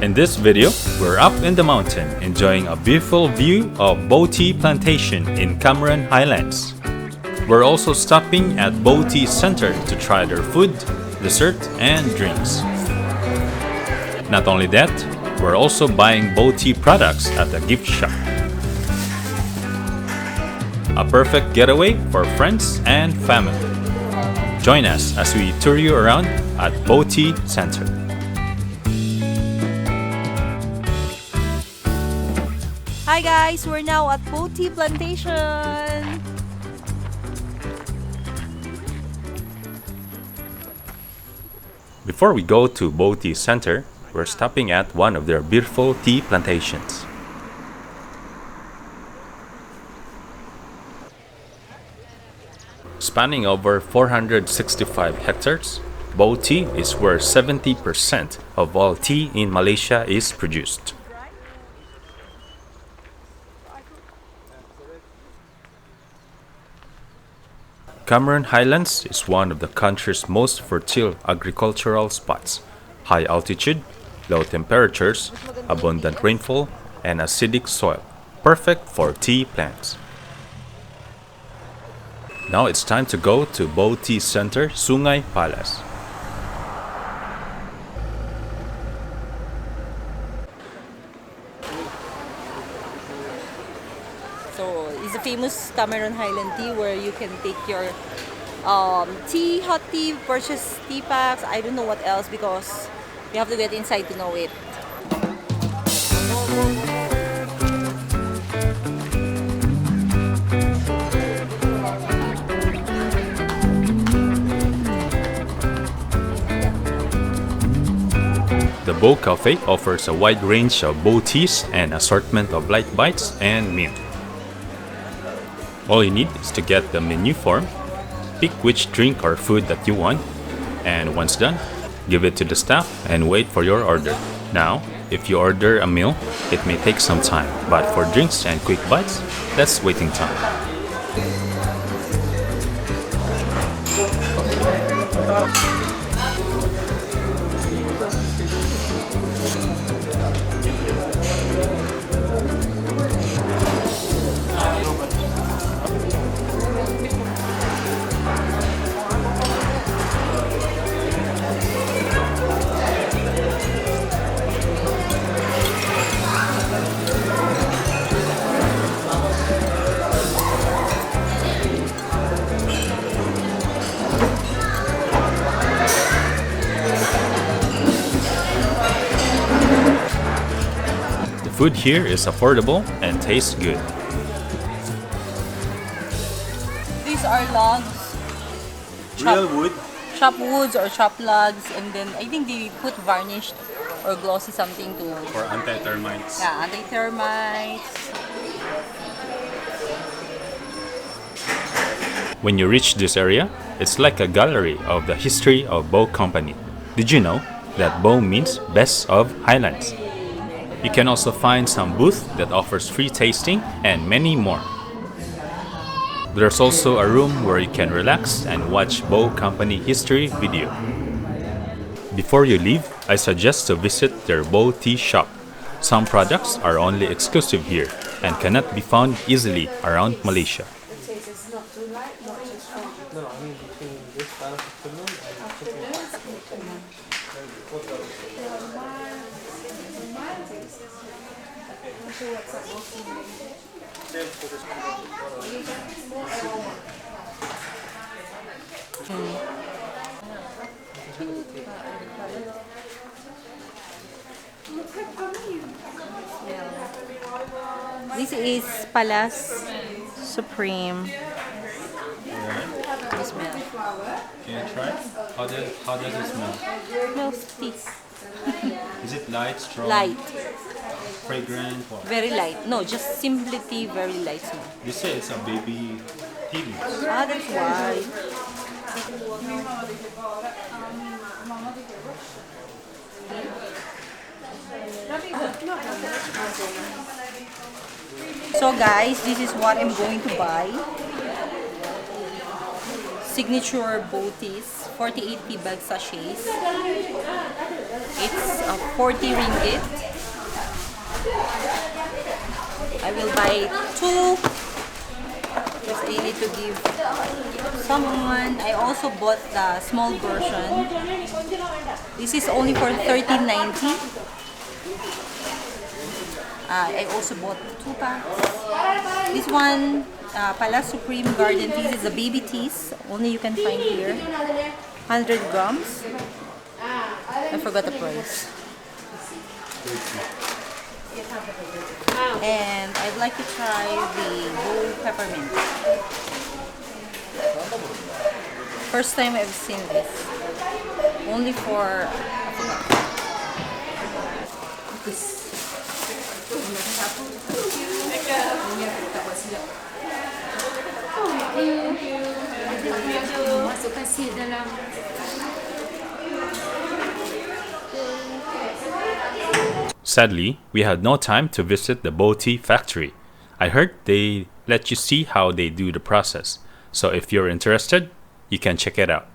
In this video, we're up in the mountain enjoying a beautiful view of Boh Tea Plantation in Cameron Highlands. We're also stopping at Boh Tea Center to try their food, dessert, and drinks. Not only that, we're also buying Boh Tea products at the gift shop. A perfect getaway for friends and family. Join us as we tour you around at Boh Tea Center. Hi guys, we're now at Boh Tea Plantation. Before we go to Boh Tea Center, we're stopping at one of their beautiful tea plantations. Spanning over 465 hectares, Boh Tea is where 70% of all tea in Malaysia is produced. Cameron Highlands is one of the country's most fertile agricultural spots. High altitude, low temperatures, abundant rainfall, and acidic soil, perfect for tea plants. Now it's time to go to Boh Tea Center, Sungei Palace. So it's a famous Cameron Highland tea where you can take your tea, hot tea, purchase tea packs. I don't know what else because you have to get inside to know it. The Boh Cafe offers a wide range of Boh teas and assortment of light bites and milk. All you need is to get the menu form, pick which drink or food that you want, and once done, give it to the staff and wait for your order. Now, if you order a meal, it may take some time, but for drinks and quick bites, that's waiting time. The food here is affordable and tastes good. These are logs. Real wood. Chopped woods or chopped logs, and then I think they put varnished or glossy something to... For anti-termites. Yeah, anti-termites. When you reach this area, it's like a gallery of the history of Boh Company. Did you know that Boh means best of Highlands? You can also find some booth that offers free tasting and many more. There's also a room where you can relax and watch Boh Company history video. Before you leave, I suggest to visit their Boh Tea shop. Some products are only exclusive here and cannot be found easily around Malaysia. This is Palace Supreme. This smell. Can you try? How does it smell? Smells tea. Is it light, strong, Light. fragrant? Or? Very light. No, just simply tea, very light smell. They say it's a baby tea leaves. Ah, that's why. So guys, this is what I'm going to buy. Signature Boh teas, 48 tea bag sachets. It's 40 ringgit. I will buy 2 because I need to give someone. I also bought the small version. This is only for 13.90. I also bought 2 packs. This one, Pala Supreme Garden Teas, is the baby teas. Only you can find here. 100 grams. I forgot the price. And I'd like to try the Boh Peppermint. First time I've seen this. Only for... this. Masuk kasih dalam. Sadly, we had no time to visit the Boh Tea Factory. I heard they let you see how they do the process, so if you're interested, you can check it out.